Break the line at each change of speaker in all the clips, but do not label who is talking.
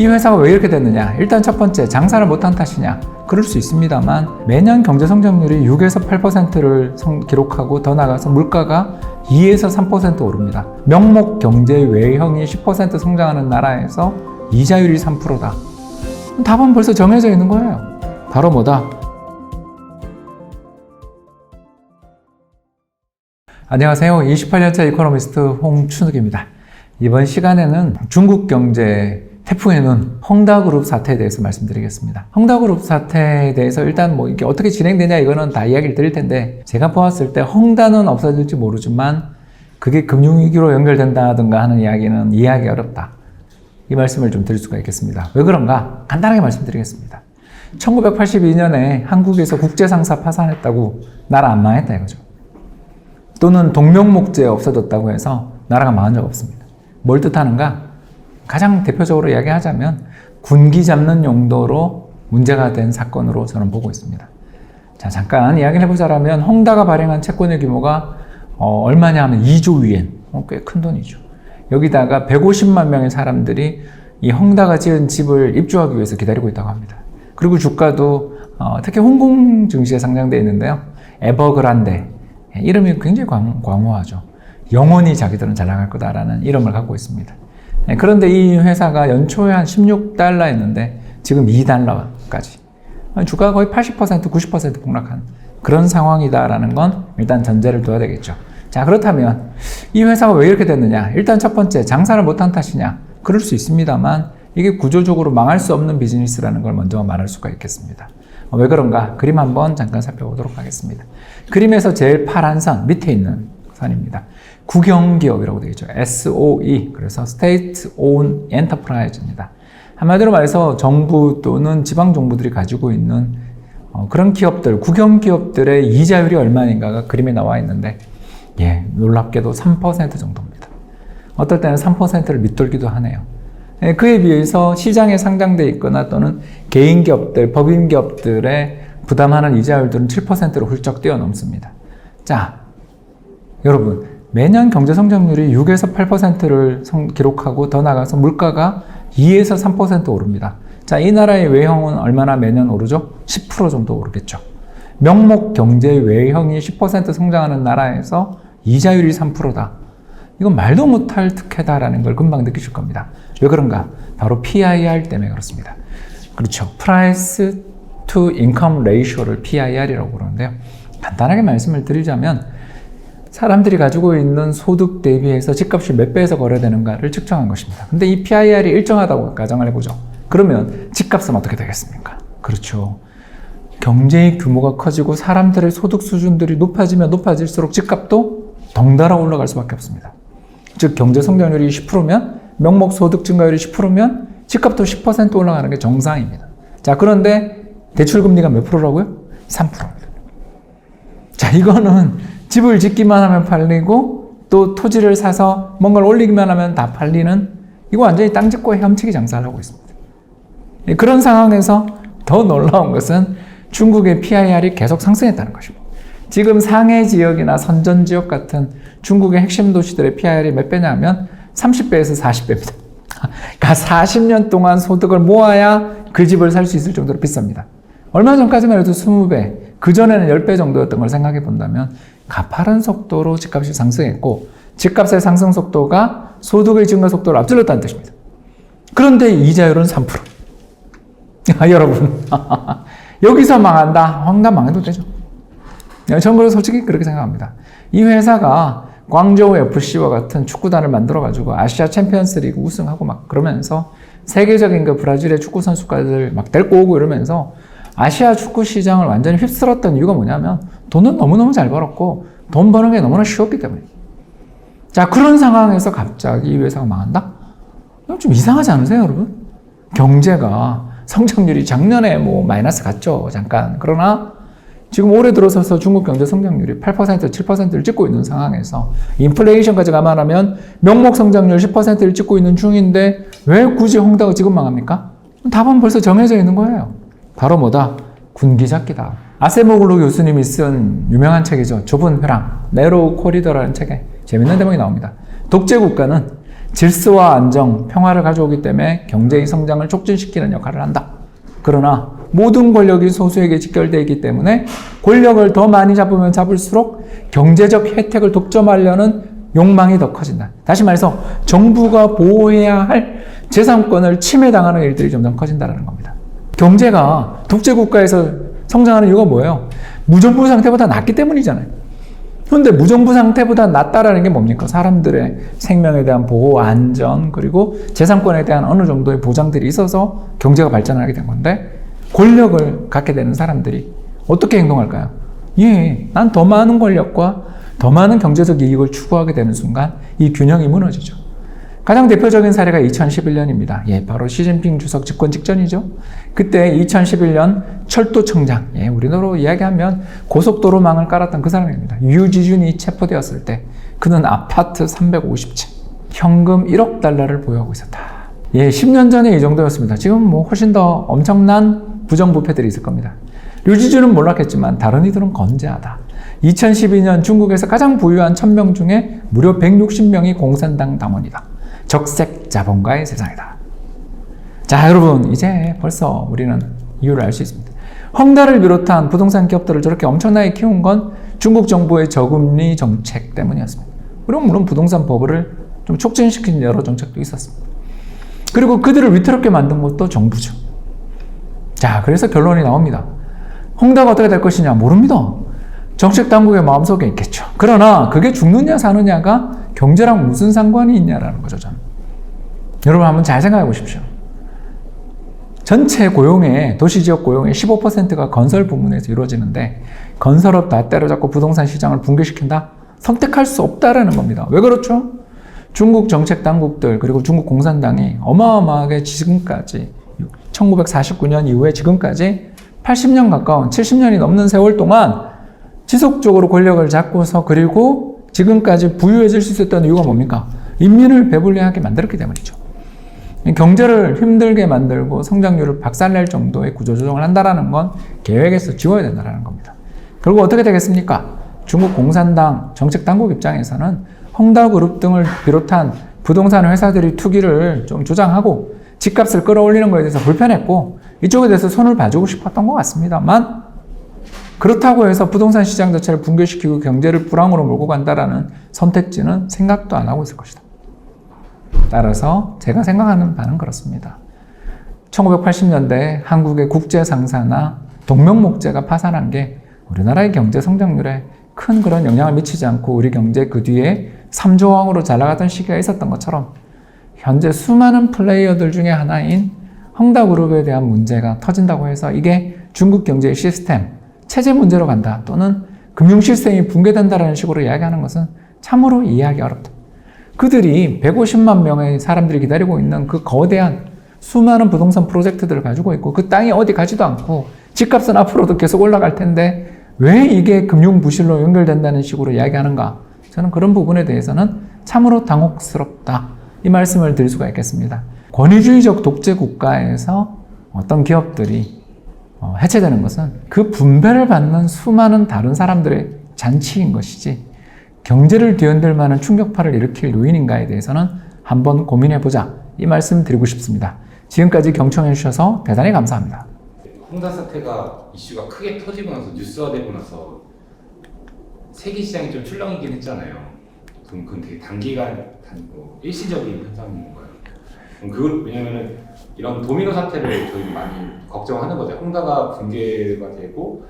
이 회사가 왜 이렇게 됐느냐? 일단 첫 번째, 장사를 못한 탓이냐? 그럴 수 있습니다만 매년 경제 성장률이 6에서 8%를 기록하고 더 나가서 물가가 2에서 3% 오릅니다. 명목 경제 외형이 10% 성장하는 나라에서 이자율이 3%다. 답은 벌써 정해져 있는 거예요. 바로 뭐다? 안녕하세요. 28년차 이코노미스트 홍춘욱입니다. 이번 시간에는 중국 경제 태풍의 눈, 헝다그룹 사태에 대해서 말씀드리겠습니다. 헝다그룹 사태에 대해서 일단 이게 어떻게 진행되냐 이거는 다 이야기를 드릴 텐데, 제가 보았을 때 헝다는 없어질지 모르지만 그게 금융위기로 연결된다든가 하는 이야기는 이해하기 어렵다. 이 말씀을 좀 드릴 수가 있겠습니다. 왜 그런가? 간단하게 말씀드리겠습니다. 1982년에 한국에서 국제상사 파산했다고 나라 안 망했다 이거죠. 또는 동명목재 없어졌다고 해서 나라가 망한 적 없습니다. 뭘 뜻하는가? 가장 대표적으로 이야기하자면 군기 잡는 용도로 문제가 된 사건으로 저는 보고 있습니다. 자, 잠깐 이야기를 해보자면 헝다가 발행한 채권의 규모가 얼마냐 하면 2조 위엔, 꽤 큰 돈이죠. 여기다가 150만 명의 사람들이 이 헝다가 지은 집을 입주하기 위해서 기다리고 있다고 합니다. 그리고 주가도 특히 홍콩 증시에 상장되어 있는데요. 에버그란데, 이름이 굉장히 광호하죠. 영원히 자기들은 잘 나갈 거다라는 이름을 갖고 있습니다. 그런데 이 회사가 연초에 한 16달러였는데 지금 2달러까지. 주가가 거의 80%, 90% 폭락한 그런 상황이다라는 건 일단 전제를 둬야 되겠죠. 자, 그렇다면 이 회사가 왜 이렇게 됐느냐? 일단 첫 번째, 장사를 못한 탓이냐? 그럴 수 있습니다만 이게 구조적으로 망할 수 없는 비즈니스라는 걸 먼저 말할 수가 있겠습니다. 왜 그런가? 그림 한번 잠깐 살펴보도록 하겠습니다. 그림에서 제일 파란 선, 밑에 있는 선입니다. 국영기업이라고 되어 있죠. SOE, 그래서 State Owned Enterprise입니다. 한마디로 말해서 정부 또는 지방정부들이 가지고 있는 그런 기업들, 국영기업들의 이자율이 얼마인가가 그림에 나와 있는데, 놀랍게도 3% 정도입니다. 어떨 때는 3%를 밑돌기도 하네요. 그에 비해서 시장에 상장되어 있거나 또는 개인기업들, 법인기업들의 부담하는 이자율들은 7%로 훌쩍 뛰어넘습니다. 자, 여러분, 매년 경제 성장률이 6에서 8%를 기록하고 더 나가서 물가가 2에서 3% 오릅니다. 자, 이 나라의 외형은 얼마나 매년 오르죠? 10% 정도 오르겠죠. 명목 경제 외형이 10% 성장하는 나라에서 이자율이 3%다. 이건 말도 못할 특혜다라는 걸 금방 느끼실 겁니다. 왜 그런가? 바로 PIR 때문에 그렇습니다. 그렇죠. Price to Income Ratio를 PIR이라고 그러는데요. 간단하게 말씀을 드리자면 사람들이 가지고 있는 소득 대비해서 집값이 몇 배에서 거래되는가를 측정한 것입니다. 근데 이 PIR이 일정하다고 가정을 해보죠. 그러면 집값은 어떻게 되겠습니까? 그렇죠. 경제의 규모가 커지고 사람들의 소득 수준들이 높아지면 높아질수록 집값도 덩달아 올라갈 수밖에 없습니다. 즉 경제 성장률이 10%면 명목 소득 증가율이 10%면 집값도 10% 올라가는 게 정상입니다. 자, 그런데 대출 금리가 몇 프로라고요? 3%입니다. 자, 이거는 집을 짓기만 하면 팔리고 또 토지를 사서 뭔가를 올리기만 하면 다 팔리는, 이거 완전히 땅 짓고 헤엄치기 장사를 하고 있습니다. 그런 상황에서 더 놀라운 것은 중국의 PIR이 계속 상승했다는 것입니다. 지금 상해 지역이나 선전 지역 같은 중국의 핵심 도시들의 PIR이 몇 배냐 하면 30배에서 40배입니다. 그러니까 40년 동안 소득을 모아야 그 집을 살 수 있을 정도로 비쌉니다. 얼마 전까지만 해도 20배, 그전에는 10배 정도였던 걸 생각해 본다면 가파른 속도로 집값이 상승했고, 집값의 상승 속도가 소득의 증가 속도를 앞질렀다는 뜻입니다. 그런데 이자율은 3%. 여러분, 여기서 망한다? 헝다 망해도 되죠. 저는 솔직히 그렇게 생각합니다. 이 회사가 광저우 FC와 같은 축구단을 만들어가지고 아시아 챔피언스 리그 우승하고 막 그러면서 세계적인 그 브라질의 축구 선수까지 막 데리고 오고 이러면서 아시아 축구 시장을 완전히 휩쓸었던 이유가 뭐냐면 돈은 너무너무 잘 벌었고 돈 버는 게 너무나 쉬웠기 때문에. 자, 그런 상황에서 갑자기 이 회사가 망한다? 좀 이상하지 않으세요, 여러분? 경제가 성장률이 작년에 마이너스 갔죠, 잠깐. 그러나 지금 올해 들어서서 중국 경제 성장률이 8%, 7%를 찍고 있는 상황에서 인플레이션까지 감안하면 명목 성장률 10%를 찍고 있는 중인데 왜 굳이 헝다가 지금 망합니까? 답은 벌써 정해져 있는 거예요. 바로 뭐다? 군기잡기다. 아세모글루 교수님이 쓴 유명한 책이죠. 좁은 회랑, 네로우 코리더라는 책에 재밌는 대목이 나옵니다. 독재 국가는 질서와 안정, 평화를 가져오기 때문에 경제의 성장을 촉진시키는 역할을 한다. 그러나 모든 권력이 소수에게 직결되어 있기 때문에 권력을 더 많이 잡으면 잡을수록 경제적 혜택을 독점하려는 욕망이 더 커진다. 다시 말해서 정부가 보호해야 할 재산권을 침해당하는 일들이 점점 커진다는 겁니다. 경제가 독재국가에서 성장하는 이유가 뭐예요? 무정부 상태보다 낫기 때문이잖아요. 그런데 무정부 상태보다 낫다라는 게 뭡니까? 사람들의 생명에 대한 보호, 안전, 그리고 재산권에 대한 어느 정도의 보장들이 있어서 경제가 발전하게 된 건데, 권력을 갖게 되는 사람들이 어떻게 행동할까요? 예, 난 더 많은 권력과 더 많은 경제적 이익을 추구하게 되는 순간 이 균형이 무너지죠. 가장 대표적인 사례가 2011년입니다. 예, 바로 시진핑 주석 집권 직전이죠. 그때 2011년 철도청장, 예, 우리나라로 이야기하면 고속도로망을 깔았던 그 사람입니다. 유지준이 체포되었을 때 그는 아파트 350채, 현금 1억 달러를 보유하고 있었다. 예, 10년 전에 이 정도였습니다. 지금 뭐 훨씬 더 엄청난 부정부패들이 있을 겁니다. 류지준은 몰랐겠지만 다른 이들은 건재하다. 2012년 중국에서 가장 부유한 1000명 중에 무려 160명이 공산당 당원이다. 적색 자본가의 세상이다. 자, 여러분, 이제 벌써 우리는 이유를 알 수 있습니다. 헝다를 비롯한 부동산 기업들을 저렇게 엄청나게 키운 건 중국 정부의 저금리 정책 때문이었습니다. 그리고 물론 부동산 버블을 좀 촉진시킨 여러 정책도 있었습니다. 그리고 그들을 위태롭게 만든 것도 정부죠. 자, 그래서 결론이 나옵니다. 헝다가 어떻게 될 것이냐 모릅니다. 정책 당국의 마음속에 있겠죠. 그러나 그게 죽느냐 사느냐가 경제랑 무슨 상관이 있냐라는 거죠, 저는. 여러분 한번 잘 생각해 보십시오. 전체 고용의, 도시지역 고용의 15%가 건설 부문에서 이루어지는데 건설업 다 때려잡고 부동산 시장을 붕괴시킨다? 선택할 수 없다라는 겁니다. 왜 그렇죠? 중국 정책 당국들 그리고 중국 공산당이 어마어마하게 지금까지 1949년 이후에 지금까지 80년 가까운 70년이 넘는 세월 동안 지속적으로 권력을 잡고서 그리고 지금까지 부유해질 수 있었던 이유가 뭡니까? 인민을 배불리하게 만들었기 때문이죠. 경제를 힘들게 만들고 성장률을 박살낼 정도의 구조조정을 한다는 건 계획에서 지워야 된다는 겁니다. 결국 어떻게 되겠습니까? 중국 공산당 정책 당국 입장에서는 헝다그룹 등을 비롯한 부동산 회사들이 투기를 좀 조장하고 집값을 끌어올리는 것에 대해서 불편했고 이쪽에 대해서 손을 봐주고 싶었던 것 같습니다만 그렇다고 해서 부동산 시장 자체를 붕괴시키고 경제를 불황으로 몰고 간다라는 선택지는 생각도 안 하고 있을 것이다. 따라서 제가 생각하는 바는 그렇습니다. 1980년대 한국의 국제상사나 동명목재가 파산한 게 우리나라의 경제 성장률에 큰 그런 영향을 미치지 않고 우리 경제 그 뒤에 3조왕으로 잘 나가던 시기가 있었던 것처럼 현재 수많은 플레이어들 중에 하나인 헝다그룹에 대한 문제가 터진다고 해서 이게 중국 경제의 시스템, 체제 문제로 간다 또는 금융 시스템이 붕괴된다는 식으로 이야기하는 것은 참으로 이해하기 어렵다. 그들이 150만 명의 사람들이 기다리고 있는 그 거대한 수많은 부동산 프로젝트들을 가지고 있고 그 땅이 어디 가지도 않고 집값은 앞으로도 계속 올라갈 텐데 왜 이게 금융 부실로 연결된다는 식으로 이야기하는가? 저는 그런 부분에 대해서는 참으로 당혹스럽다. 이 말씀을 드릴 수가 있겠습니다. 권위주의적 독재 국가에서 어떤 기업들이 해체되는 것은 그 분배를 받는 수많은 다른 사람들의 잔치인 것이지 경제를 뒤흔들 만한 충격파를 일으킬 요인인가에 대해서는 한번 고민해보자. 이 말씀 드리고 싶습니다. 지금까지 경청해 주셔서 대단히 감사합니다.
헝다 사태가 이슈가 크게 터지고 나서 뉴스화되고 나서 세계 시장이 좀 출렁이긴 했잖아요. 그럼 그건 되게 단기간, 일시적인 현상인 거예요. 그럼 그걸 왜냐면은 이런 도미노 사태를 저희 많이 걱정하는 거죠. 헝다가 붕괴가 되고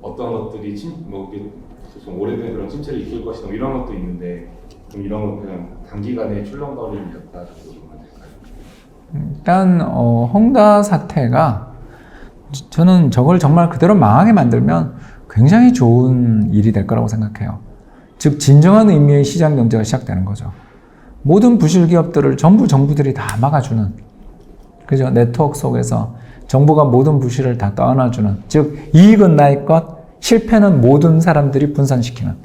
어떤 것들이 좀 오래된 그런 침체를 이끌 것이다 이런 것도 있는데 그럼 이런 건 그냥 단기간에 출렁거림이었다 정도 보면 될까요?
일단 헝다 사태가 저는 저걸 정말 그대로 망하게 만들면 굉장히 좋은 일이 될 거라고 생각해요. 즉 진정한 의미의 시장 경제가 시작되는 거죠. 모든 부실 기업들을 전부 정부들이 다 막아주는, 그죠? 네트워크 속에서 정부가 모든 부실을 다 떠안아주는, 즉 이익은 나의 것, 실패는 모든 사람들이 분산시키는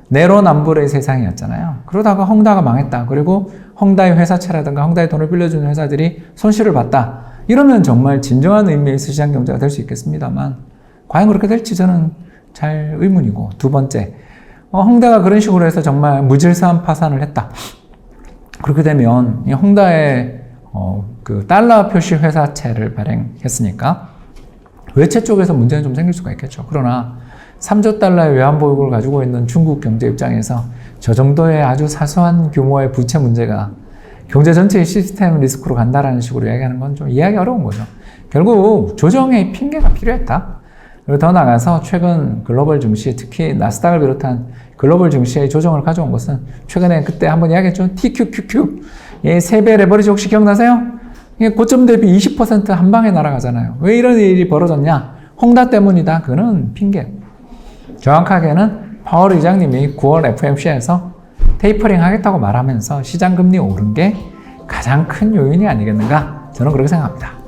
내로남불의 세상이었잖아요. 그러다가 헝다가 망했다. 그리고 헝다의 회사채라든가 헝다의 돈을 빌려주는 회사들이 손실을 봤다. 이러면 정말 진정한 의미의 시장 경제가 될 수 있겠습니다만 과연 그렇게 될지 저는 잘 의문이고, 두 번째, 헝다가 그런 식으로 해서 정말 무질서한 파산을 했다. 그렇게 되면 이 홍다의 그 달러 표시 회사채를 발행했으니까 외채 쪽에서 문제는 좀 생길 수가 있겠죠. 그러나 3조 달러의 외환보유고를 가지고 있는 중국 경제 입장에서 저 정도의 아주 사소한 규모의 부채 문제가 경제 전체의 시스템 리스크로 간다라는 식으로 이야기하는 건 좀 이해하기 어려운 거죠. 결국 조정의 핑계가 필요했다. 그리고 더 나아가서 최근 글로벌 증시, 특히 나스닥을 비롯한 글로벌 증시의 조정을 가져온 것은 최근에 그때 한번 이야기했죠. TQQQ. 예, 3배 레버리지 혹시 기억나세요? 이게 고점 대비 20% 한 방에 날아가잖아요. 왜 이런 일이 벌어졌냐? 홍다 때문이다. 그거는 핑계. 정확하게는 파월 의장님이 9월 FOMC에서 테이퍼링 하겠다고 말하면서 시장 금리 오른 게 가장 큰 요인이 아니겠는가? 저는 그렇게 생각합니다.